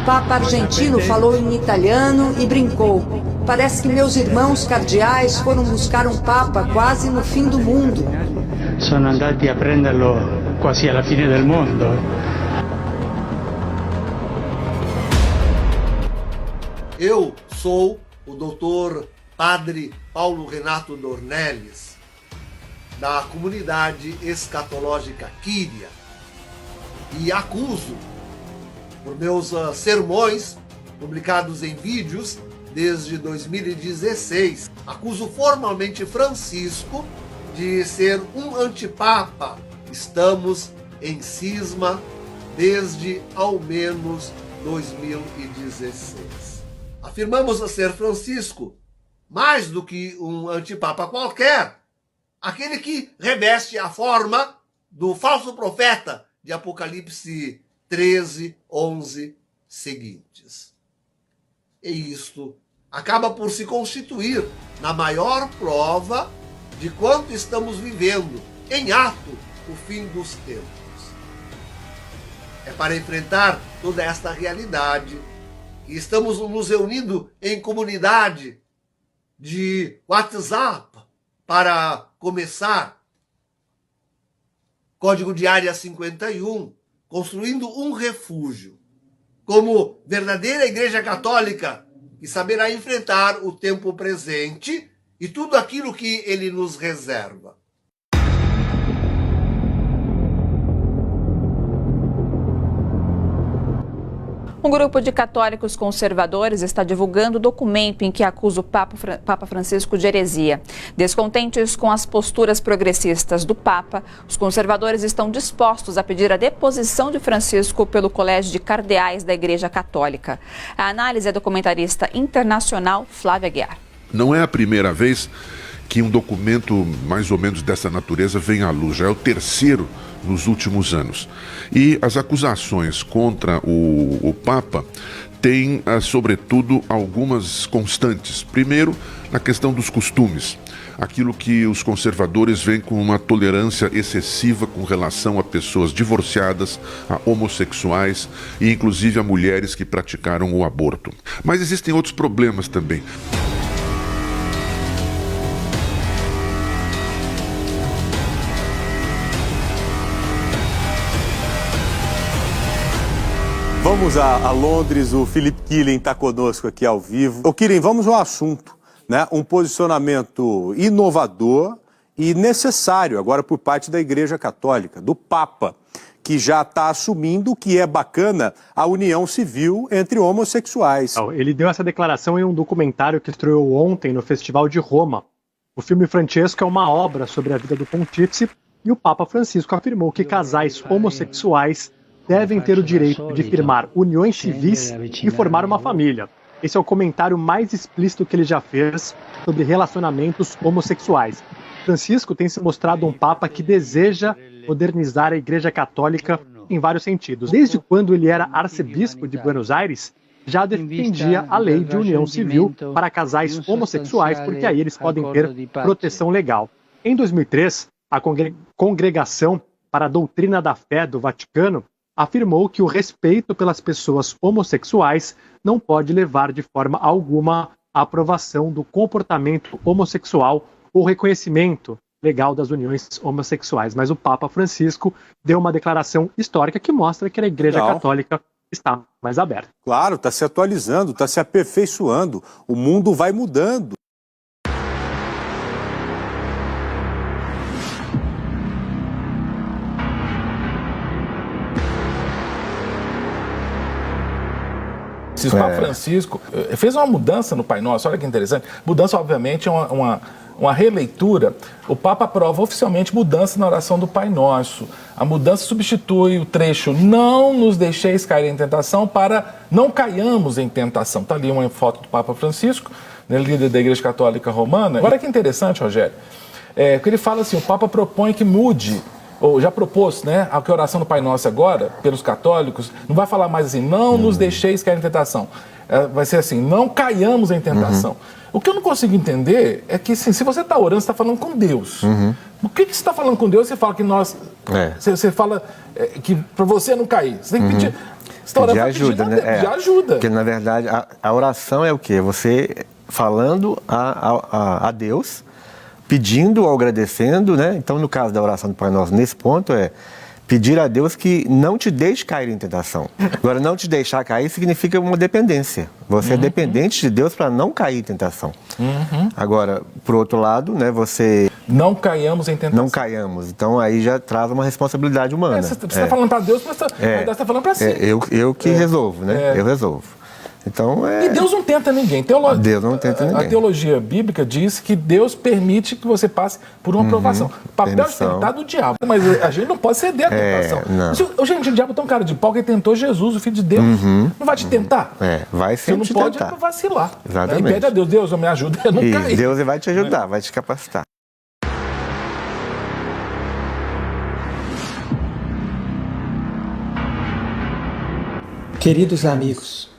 Papa argentino falou em italiano e brincou. Parece que meus irmãos cardeais foram buscar um Papa quase no fim do mundo. Sono andati a prenderlo quasi alla fine del mondo. Eu sou o doutor Padre Paulo Renato Dornelles, da comunidade escatológica Quíria, e acuso, por meus sermões publicados em vídeos desde 2016, acuso formalmente Francisco de ser um antipapa. Estamos em cisma desde ao menos 2016. Afirmamos ser Francisco mais do que um antipapa qualquer, aquele que reveste a forma do falso profeta de Apocalipse 13, 11 seguintes. E isto acaba por se constituir na maior prova de quanto estamos vivendo em ato o fim dos tempos. É para enfrentar toda esta realidade que estamos nos reunindo em comunidade de WhatsApp para começar. Código de Área 51, construindo um refúgio, como verdadeira Igreja Católica, que saberá enfrentar o tempo presente e tudo aquilo que ele nos reserva. Um grupo de católicos conservadores está divulgando documento em que acusa o Papa Francisco de heresia. Descontentes com as posturas progressistas do Papa, os conservadores estão dispostos a pedir a deposição de Francisco pelo Colégio de Cardeais da Igreja Católica. A análise é do comentarista internacional Flávia Aguiar. Não é a primeira vez que um documento mais ou menos dessa natureza vem à luz, já é o terceiro nos últimos anos. E as acusações contra o Papa têm, sobretudo, algumas constantes. Primeiro, na questão dos costumes, aquilo que os conservadores veem com uma tolerância excessiva com relação a pessoas divorciadas, a homossexuais e inclusive a mulheres que praticaram o aborto. Mas existem outros problemas também. Vamos a Londres, o Felipe Killen está conosco aqui ao vivo. Ô Killen, vamos ao assunto, né? Um posicionamento inovador e necessário agora por parte da Igreja Católica, do Papa, que já está assumindo que é bacana a união civil entre homossexuais. Ele deu essa declaração em um documentário que estreou ontem no Festival de Roma. O filme Francesco é uma obra sobre a vida do pontífice e o Papa Francisco afirmou que casais homossexuais devem ter o direito de firmar uniões civis e formar uma família. Esse é o comentário mais explícito que ele já fez sobre relacionamentos homossexuais. Francisco tem se mostrado um papa que deseja modernizar a Igreja Católica em vários sentidos. Desde quando ele era arcebispo de Buenos Aires, já defendia a lei de união civil para casais homossexuais, porque aí eles podem ter proteção legal. Em 2003, a Congregação para a Doutrina da Fé do Vaticano afirmou que o respeito pelas pessoas homossexuais não pode levar de forma alguma à aprovação do comportamento homossexual ou reconhecimento legal das uniões homossexuais. Mas o Papa Francisco deu uma declaração histórica que mostra que a Igreja Católica está mais aberta. Claro, está se atualizando, está se aperfeiçoando, o mundo vai mudando. O Papa Francisco fez uma mudança no Pai Nosso, olha que interessante. Mudança, obviamente, é uma releitura. O Papa aprova oficialmente mudança na oração do Pai Nosso. A mudança substitui o trecho "não nos deixeis cair em tentação" para "não caiamos em tentação". Está ali uma foto do Papa Francisco, né, líder da Igreja Católica Romana. Agora que interessante, Rogério, que ele fala assim, o Papa propõe que mude, ou já propôs, né, a oração do Pai Nosso agora, pelos católicos, não vai falar mais assim, não nos deixeis cair em tentação. Vai ser assim, não caiamos em tentação. O que eu não consigo entender é que, assim, se você está orando, você está falando com Deus. Por que você está falando com Deus? Você fala que nós... Você fala que para você não cair. Você tem que pedir... Você Pedir ajuda, né? Pedir ajuda. Porque, na verdade, a oração é o quê? Você falando a Deus, pedindo ou agradecendo, né? Então, no caso da oração do Pai Nosso, nesse ponto é pedir a Deus que não te deixe cair em tentação. Agora, não te deixar cair significa uma dependência. Você é dependente de Deus para não cair em tentação. Agora, por outro lado, né, você... Não caiamos em tentação. Não caiamos. Então, aí já traz uma responsabilidade humana. Você está falando para Deus, mas você está falando para si. Eu que resolvo, né? Eu resolvo. Então, E Deus não tenta ninguém. Deus não tenta ninguém. A teologia bíblica diz que Deus permite que você passe por uma provação. O papel de tentar do diabo. Mas a gente não pode ceder à tentação. Gente, o diabo é tão cara de pau que ele tentou Jesus, o Filho de Deus. Não vai te tentar? Vai sempre te tentar. Você não pode vacilar. Exatamente. E pede a Deus, Deus, me ajuda a não cair. Deus vai te ajudar, vai te capacitar. Queridos amigos,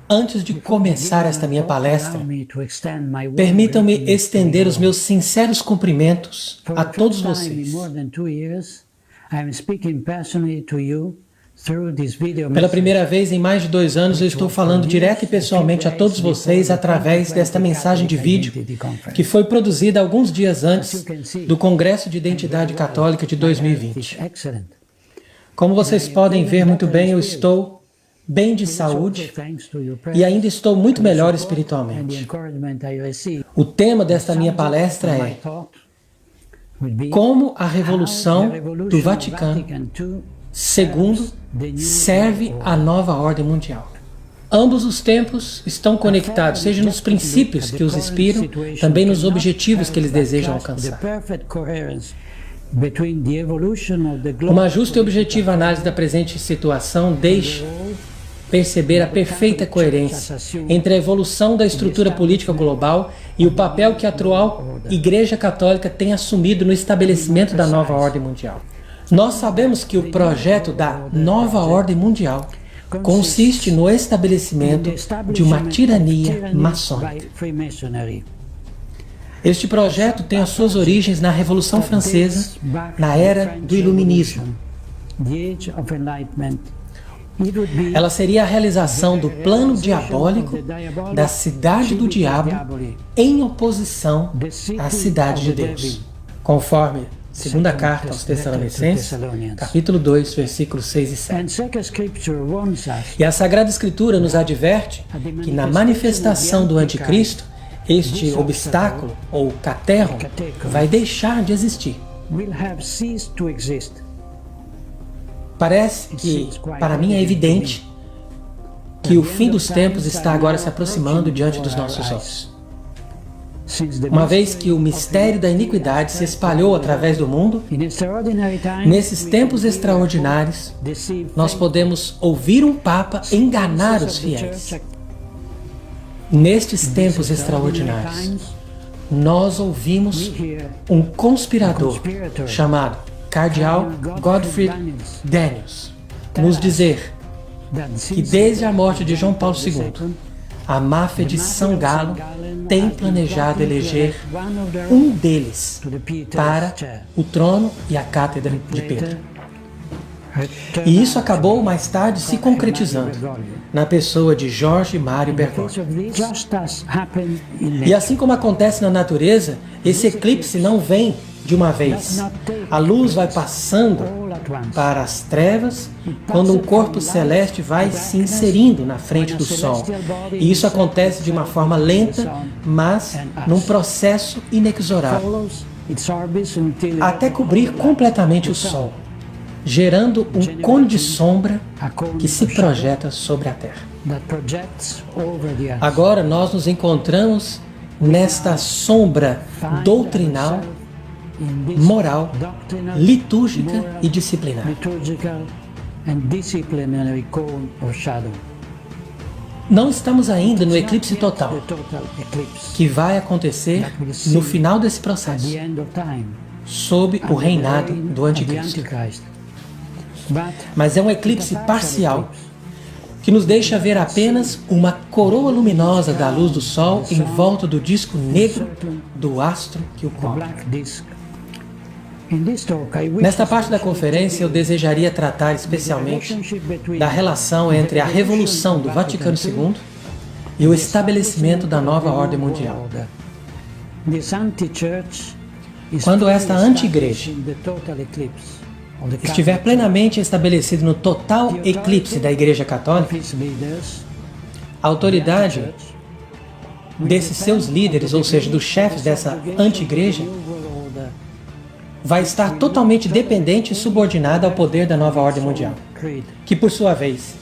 antes de começar esta minha palestra, permitam-me estender os meus sinceros cumprimentos a todos vocês. Pela primeira vez em mais de 2 anos, eu estou falando direto e pessoalmente a todos vocês através desta mensagem de vídeo, que foi produzida alguns dias antes do Congresso de Identidade Católica de 2020. Como vocês podem ver muito bem, eu estou bem de saúde e ainda estou muito melhor espiritualmente. O tema desta minha palestra é como a Revolução do Vaticano II serve à nova ordem mundial. Ambos os tempos estão conectados, seja nos princípios que os inspiram, também nos objetivos que eles desejam alcançar. Uma justa e objetiva análise da presente situação deixa perceber a perfeita coerência entre a evolução da estrutura política global e o papel que a atual Igreja Católica tem assumido no estabelecimento da nova ordem mundial. Nós sabemos que o projeto da nova ordem mundial consiste no estabelecimento de uma tirania maçônica. Este projeto tem as suas origens na Revolução Francesa, na era do Iluminismo. Ela seria a realização do plano diabólico da cidade do diabo em oposição à cidade de Deus, conforme segunda carta aos Tessalonicenses, capítulo 2, versículos 6 e 7. E a Sagrada Escritura nos adverte que na manifestação do Anticristo, este obstáculo, ou caterro, vai deixar de existir. Parece que, para mim, é evidente que o fim dos tempos está agora se aproximando diante dos nossos olhos. Uma vez que o mistério da iniquidade se espalhou através do mundo, nesses tempos extraordinários, nós podemos ouvir um Papa enganar os fiéis. Nestes tempos extraordinários, nós ouvimos um conspirador chamado Cardeal Godfrey Daniels nos dizer que desde a morte de João Paulo II, a máfia de São Galo tem planejado eleger um deles para o trono e a cátedra de Pedro. E isso acabou mais tarde se concretizando na pessoa de Jorge Mário Bergoglio. E assim como acontece na natureza, esse eclipse não vem de uma vez. A luz vai passando para as trevas quando um corpo celeste vai se inserindo na frente do Sol. E isso acontece de uma forma lenta, mas num processo inexorável, até cobrir completamente o Sol, gerando um cone de sombra que se projeta sobre a Terra. Agora nós nos encontramos nesta sombra doutrinal, moral, litúrgica e disciplinar. Não estamos ainda no eclipse total, que vai acontecer no final desse processo, sob o reinado do Anticristo. Mas é um eclipse parcial, que nos deixa ver apenas uma coroa luminosa da luz do Sol em volta do disco negro do astro que o cobre. Nesta parte da conferência, eu desejaria tratar especialmente da relação entre a revolução do Vaticano II e o estabelecimento da nova ordem mundial. Quando esta anti-igreja estiver plenamente estabelecida no total eclipse da Igreja Católica, a autoridade desses seus líderes, ou seja, dos chefes dessa anti-igreja, vai estar totalmente dependente e subordinada ao poder da nova ordem mundial, que, por sua vez,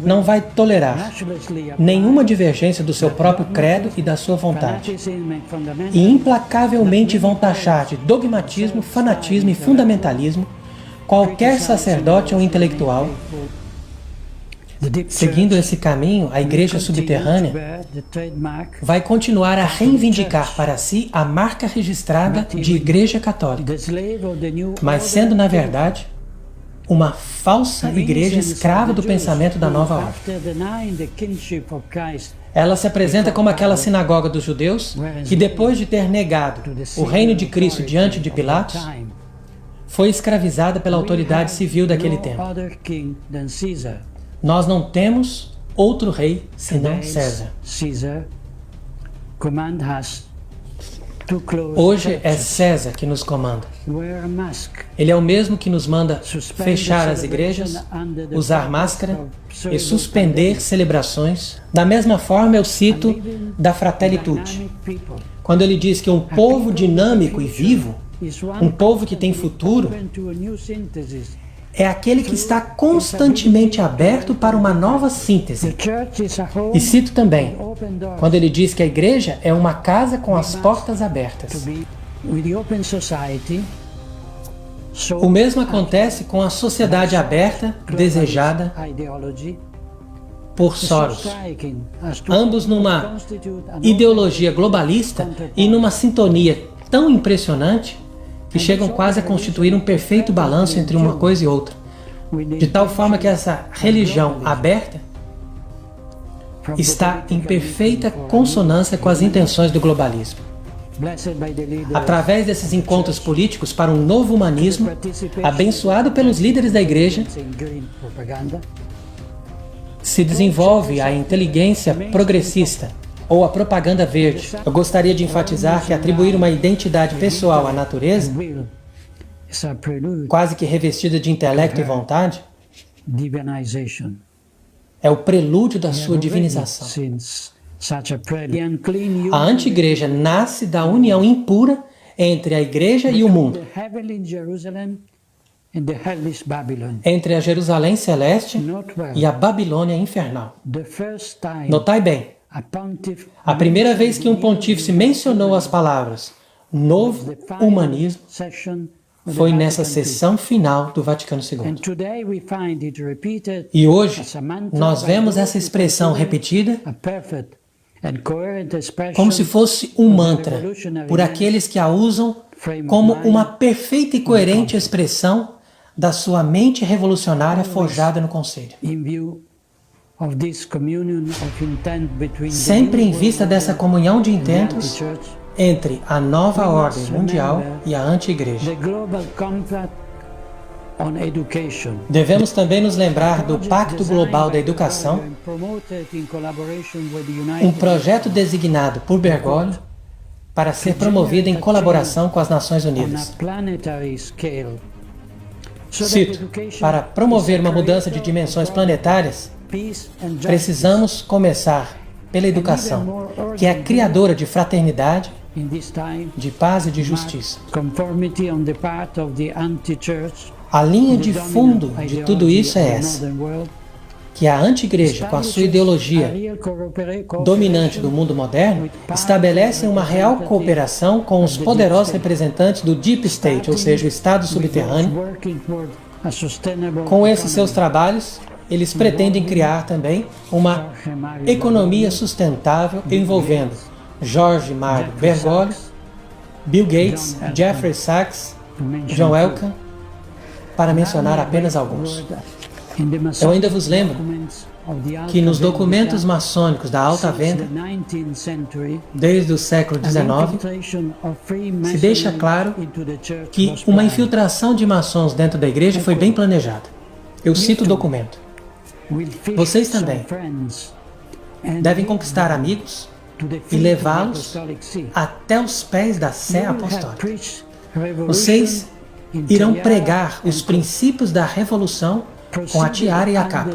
não vai tolerar nenhuma divergência do seu próprio credo e da sua vontade, e implacavelmente vão taxar de dogmatismo, fanatismo e fundamentalismo qualquer sacerdote ou intelectual. Seguindo esse caminho, a Igreja Subterrânea vai continuar a reivindicar para si a marca registrada de Igreja Católica, mas sendo, na verdade, uma falsa igreja escrava do pensamento da nova ordem. Ela se apresenta como aquela sinagoga dos judeus que, depois de ter negado o reino de Cristo diante de Pilatos, foi escravizada pela autoridade civil daquele tempo. Nós não temos outro rei senão César. Hoje é César que nos comanda. Ele é o mesmo que nos manda fechar as igrejas, usar máscara e suspender celebrações. Da mesma forma, eu cito da Fratelli Tutti, quando ele diz que um povo dinâmico e vivo, um povo que tem futuro, é aquele que está constantemente aberto para uma nova síntese. E cito também, quando ele diz que a igreja é uma casa com as portas abertas. O mesmo acontece com a sociedade aberta, desejada por Soros, ambos numa ideologia globalista e numa sintonia tão impressionante que chegam quase a constituir um perfeito balanço entre uma coisa e outra, de tal forma que essa religião aberta está em perfeita consonância com as intenções do globalismo. Através desses encontros políticos para um novo humanismo, abençoado pelos líderes da igreja, se desenvolve a inteligência progressista, ou a propaganda verde. Eu gostaria de enfatizar que atribuir uma identidade pessoal à natureza, quase que revestida de intelecto e vontade, é o prelúdio da sua divinização. A anti-igreja nasce da união impura entre a igreja e o mundo, entre a Jerusalém celeste e a Babilônia infernal. Notai bem, a primeira vez que um pontífice mencionou as palavras novo humanismo foi nessa sessão final do Vaticano II. E hoje nós vemos essa expressão repetida como se fosse um mantra por aqueles que a usam como uma perfeita e coerente expressão da sua mente revolucionária forjada no Conselho. Sempre em vista dessa comunhão de intentos entre a nova ordem mundial e a anti-igreja. Devemos também nos lembrar do Pacto Global da Educação, um projeto designado por Bergoglio para ser promovido em colaboração com as Nações Unidas. Cito, para promover uma mudança de dimensões planetárias, precisamos começar pela educação, que é a criadora de fraternidade, de paz e de justiça. A linha de fundo de tudo isso é essa, que a anti-igreja, com a sua ideologia dominante do mundo moderno, estabelece uma real cooperação com os poderosos representantes do Deep State, ou seja, o Estado subterrâneo. Com esses seus trabalhos, eles pretendem criar também uma economia sustentável envolvendo Jorge Mário Bergoglio, Bill Gates, Jeffrey Sachs, John Elkann, para mencionar apenas alguns. Eu ainda vos lembro que nos documentos maçônicos da Alta Venda, desde o século XIX, se deixa claro que uma infiltração de maçons dentro da igreja foi bem planejada. Eu cito o documento. Vocês também devem conquistar amigos e levá-los até os pés da Sé Apostólica. Vocês irão pregar os princípios da revolução com a tiara e a capa,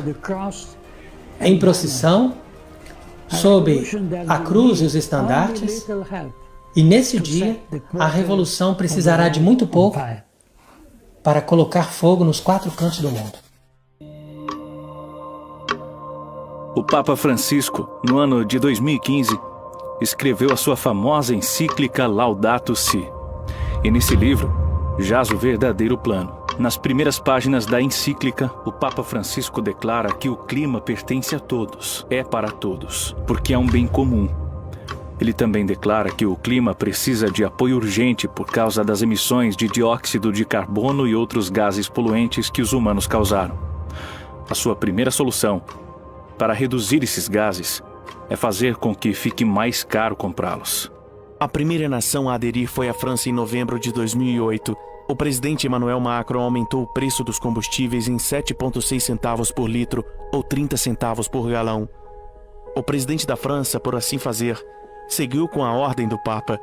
em procissão, sob a cruz e os estandartes, e nesse dia a revolução precisará de muito pouco para colocar fogo nos 4 cantos do mundo. O Papa Francisco, no ano de 2015, escreveu a sua famosa encíclica Laudato Si. E nesse livro jaz o verdadeiro plano. Nas primeiras páginas da encíclica, o Papa Francisco declara que o clima pertence a todos, é para todos, porque é um bem comum. Ele também declara que o clima precisa de apoio urgente por causa das emissões de dióxido de carbono e outros gases poluentes que os humanos causaram. A sua primeira solução para reduzir esses gases é fazer com que fique mais caro comprá-los. A primeira nação a aderir foi a França em novembro de 2008. O presidente Emmanuel Macron aumentou o preço dos combustíveis em 7,6 centavos por litro ou 30 centavos por galão. O presidente da França, por assim fazer, seguiu com a ordem do Papa.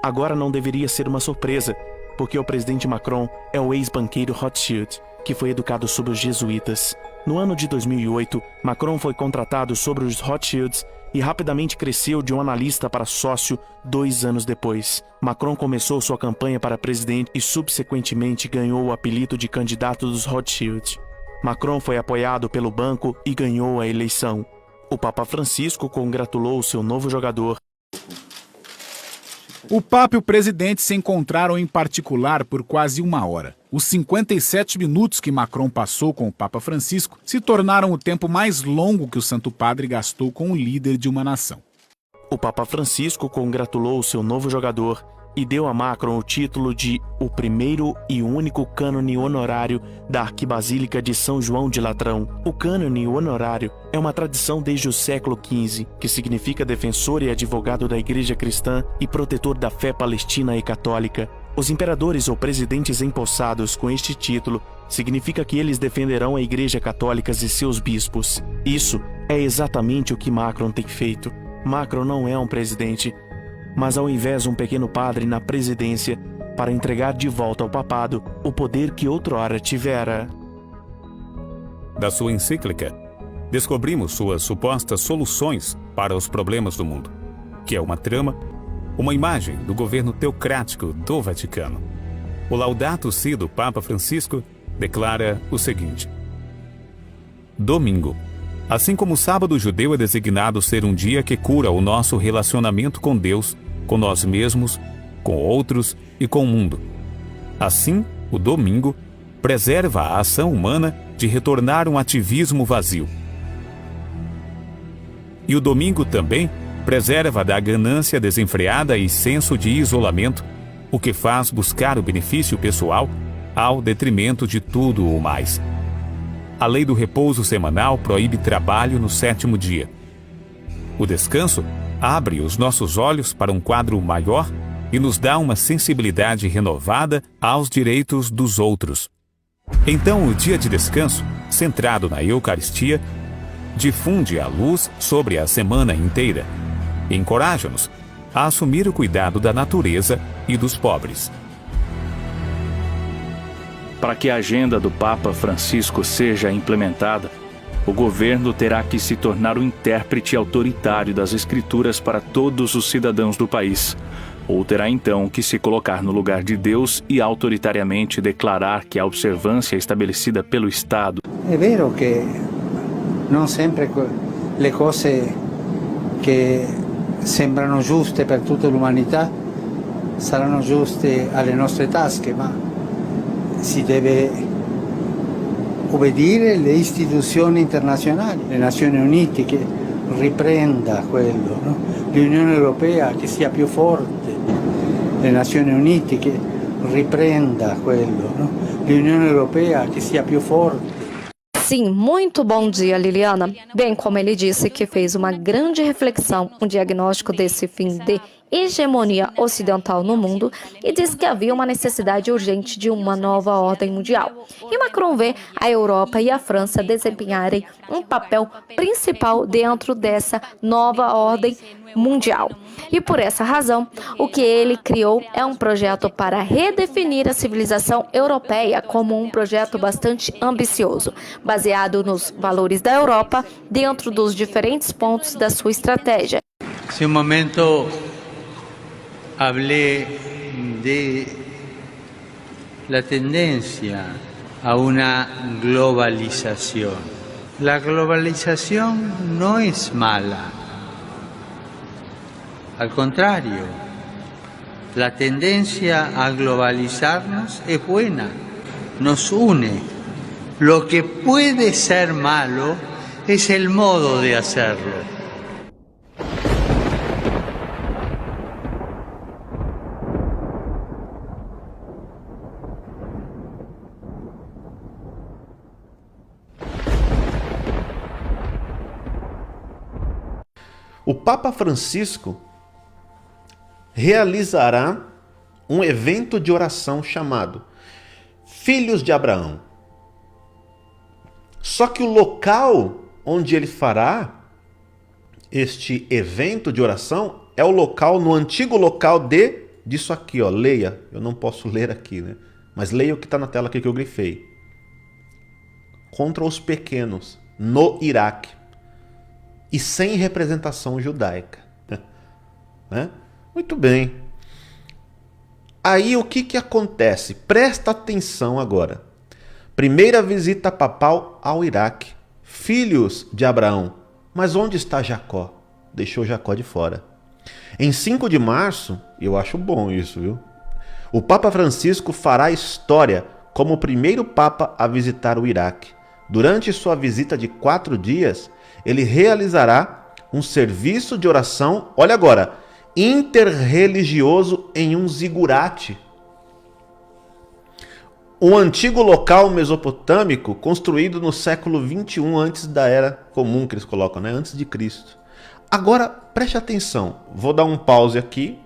Agora não deveria ser uma surpresa, porque o presidente Macron é o ex-banqueiro Rothschild, que foi educado sob os jesuítas. No ano de 2008, Macron foi contratado sobre os Rothschilds e rapidamente cresceu de um analista para sócio 2 anos depois. Macron começou sua campanha para presidente e subsequentemente ganhou o apelido de candidato dos Rothschild. Macron foi apoiado pelo banco e ganhou a eleição. O Papa Francisco congratulou seu novo jogador. O Papa e o presidente se encontraram em particular por quase 1 hora. Os 57 minutos que Macron passou com o Papa Francisco se tornaram o tempo mais longo que o Santo Padre gastou com o líder de uma nação. O Papa Francisco congratulou seu novo jogador e deu a Macron o título de o primeiro e único cânone honorário da Arquibasílica de São João de Latrão. O cânone honorário é uma tradição desde o século XV, que significa defensor e advogado da Igreja Cristã e protetor da fé palestina e católica. Os imperadores ou presidentes empossados com este título significa que eles defenderão a Igreja Católica e seus bispos. Isso é exatamente o que Macron tem feito. Macron não é um presidente, mas ao invés um pequeno padre na presidência para entregar de volta ao papado o poder que outrora tivera. Da sua encíclica, descobrimos suas supostas soluções para os problemas do mundo, que é uma trama, uma imagem do governo teocrático do Vaticano. O Laudato Si do Papa Francisco declara o seguinte: Domingo. Assim como o sábado judeu é designado ser um dia que cura o nosso relacionamento com Deus, com nós mesmos, com outros e com o mundo. Assim, o domingo preserva a ação humana de retornar um ativismo vazio. E o domingo também preserva da ganância desenfreada e senso de isolamento, o que faz buscar o benefício pessoal ao detrimento de tudo o mais. A lei do repouso semanal proíbe trabalho no 7º dia. O descanso abre os nossos olhos para um quadro maior e nos dá uma sensibilidade renovada aos direitos dos outros. Então, o dia de descanso, centrado na Eucaristia, difunde a luz sobre a semana inteira e encoraja-nos a assumir o cuidado da natureza e dos pobres. Para que a agenda do Papa Francisco seja implementada, o governo terá que se tornar o intérprete autoritário das Escrituras para todos os cidadãos do país, ou terá então que se colocar no lugar de Deus e autoritariamente declarar que a observância estabelecida pelo Estado. É vero que não sempre le cose che sembrano giuste per tutta l'umanità saranno giuste alle nostre tasche, ma si deve obbedire alle istituzioni internazionali, le Nazioni Unite che riprenda quello, no? L'Unione Europea che sia più forte, le Nazioni Unite che riprenda quello, no? L'Unione Europea che sia più forte. Sim, muito bom dia, Liliana. Bem, como ele disse que fez uma grande reflexão, um diagnóstico desse fim de hegemonia ocidental no mundo e disse que havia uma necessidade urgente de uma nova ordem mundial. E Macron vê a Europa e a França desempenharem um papel principal dentro dessa nova ordem mundial. E por essa razão, o que ele criou é um projeto para redefinir a civilização europeia como um projeto bastante ambicioso, baseado nos valores da Europa dentro dos diferentes pontos da sua estratégia. Hace un momento hablé de la tendencia a una globalización. La globalización no es mala. Al contrario, la tendencia a globalizarnos es buena, nos une. Lo que puede ser malo es el modo de hacerlo. O Papa Francisco realizará um evento de oração chamado Filhos de Abraão. Só que o local onde ele fará este evento de oração é o local, no antigo local disso aqui, ó, leia. Eu não posso ler aqui, né? Mas leia o que está na tela aqui que eu grifei. Contra os pequenos, no Iraque. E sem representação judaica. Né? Muito bem. Aí o que acontece? Presta atenção agora. Primeira visita papal ao Iraque. Filhos de Abraão. Mas onde está Jacó? Deixou Jacó de fora. Em 5 de março, eu acho bom isso, viu? O Papa Francisco fará história como o primeiro Papa a visitar o Iraque. Durante sua visita de 4 dias, ele realizará um serviço de oração, olha agora, interreligioso em um zigurate. Um antigo local mesopotâmico construído no século 21 antes da Era Comum, que eles colocam, né? Antes de Cristo. Agora, preste atenção, vou dar um pause aqui.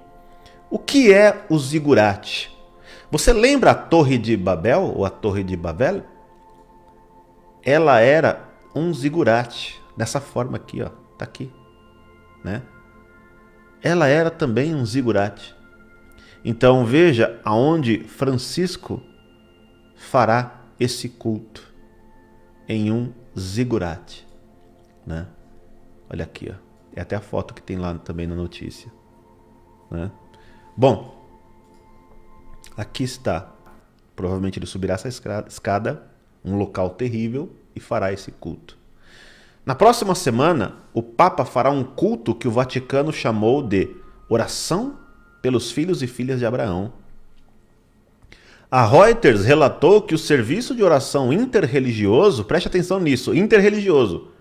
O que é o zigurate? Você lembra a Torre de Babel, ou a Torre de Babel? Ela era um zigurate, dessa forma aqui, ó, tá aqui, né? Ela era também um zigurate. Então veja aonde Francisco fará esse culto, em um zigurate, né? Olha aqui, ó. É até a foto que tem lá também na notícia, né? Bom, aqui está. Provavelmente ele subirá essa escada, um local terrível, e fará esse culto. Na próxima semana, o Papa fará um culto que o Vaticano chamou de Oração pelos Filhos e Filhas de Abraão. A Reuters relatou que o serviço de oração interreligioso, preste atenção nisso, interreligioso,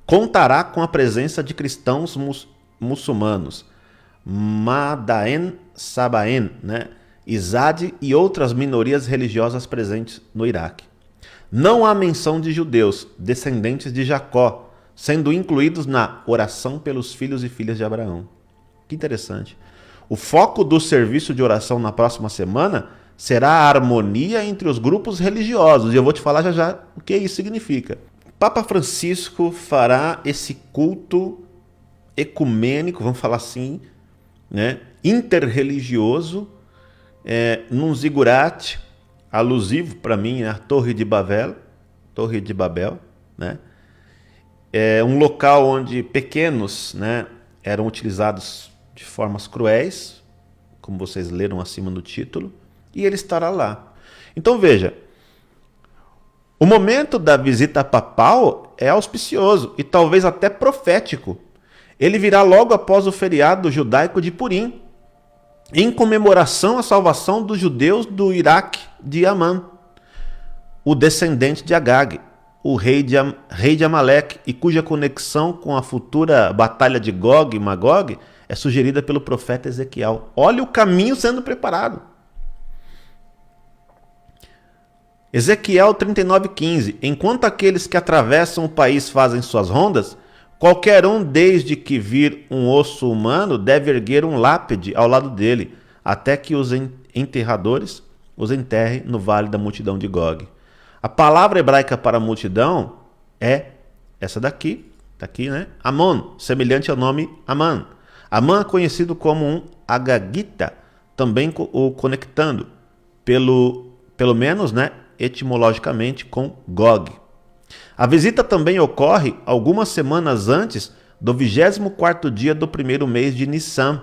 contará com a presença de cristãos muçulmanos, Madaen Sabaen, né? Izad e outras minorias religiosas presentes no Iraque. Não há menção de judeus, descendentes de Jacó, sendo incluídos na oração pelos filhos e filhas de Abraão. Que interessante. O foco do serviço de oração na próxima semana será a harmonia entre os grupos religiosos. E eu vou te falar já já o que isso significa. Papa Francisco fará esse culto ecumênico, vamos falar assim, né, interreligioso, num zigurate, alusivo para mim à Torre de Babel, né? É um local onde pequenos, né, eram utilizados de formas cruéis, como vocês leram acima no título, e ele estará lá. Então veja, o momento da visita papal é auspicioso e talvez até profético. Ele virá logo após o feriado judaico de Purim, em comemoração à salvação dos judeus do Iraque de Amã, o descendente de Agag, o rei de Amaleque, e cuja conexão com a futura batalha de Gog e Magog é sugerida pelo profeta Ezequiel. Olha o caminho sendo preparado. Ezequiel 39:15. Enquanto aqueles que atravessam o país fazem suas rondas, qualquer um, desde que vir um osso humano, deve erguer um lápide ao lado dele, até que os enterradores os enterrem no vale da multidão de Gog. A palavra hebraica para multidão é essa daqui, tá aqui, né? Amon, semelhante ao nome Amã. Amã é conhecido como um agagita, também o conectando, pelo menos, né, etimologicamente, com Gog. A visita também ocorre algumas semanas antes do 24º dia do primeiro mês de Nissan,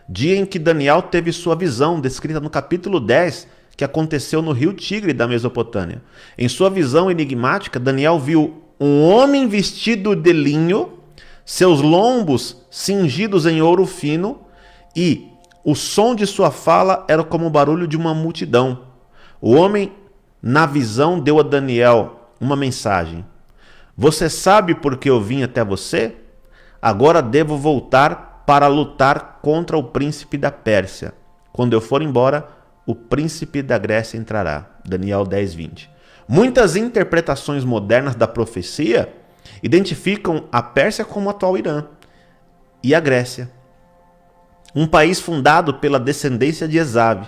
dia em que Daniel teve sua visão, descrita no capítulo 10, que aconteceu no rio Tigre da Mesopotâmia. Em sua visão enigmática, Daniel viu um homem vestido de linho, seus lombos cingidos em ouro fino, e o som de sua fala era como o barulho de uma multidão. O homem, na visão, deu a Daniel uma mensagem. Você sabe por que eu vim até você? Agora devo voltar para lutar contra o príncipe da Pérsia. Quando eu for embora, o príncipe da Grécia entrará. Daniel 10:20. Muitas interpretações modernas da profecia identificam a Pérsia como o atual Irã e a Grécia, um país fundado pela descendência de Esaú,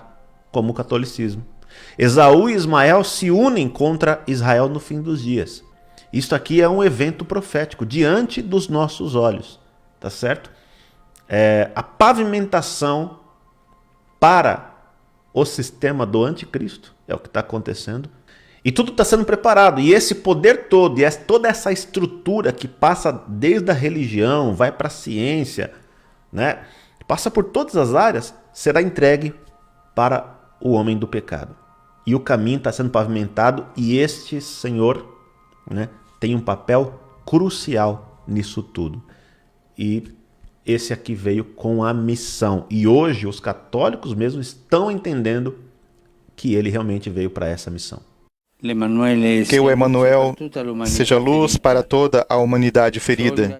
como o catolicismo. Esaú e Ismael se unem contra Israel no fim dos dias. Isto aqui é um evento profético diante dos nossos olhos, tá certo? A pavimentação para o sistema do anticristo é o que está acontecendo. E tudo está sendo preparado. E esse poder todo, e toda essa estrutura que passa desde a religião, vai para a ciência, né? Passa por todas as áreas, será entregue para o homem do pecado. E o caminho está sendo pavimentado, e este Senhor, né, tem um papel crucial nisso tudo. E esse aqui veio com a missão. E hoje os católicos mesmo estão entendendo que ele realmente veio para essa missão. Que o Emmanuel seja luz para toda a humanidade ferida.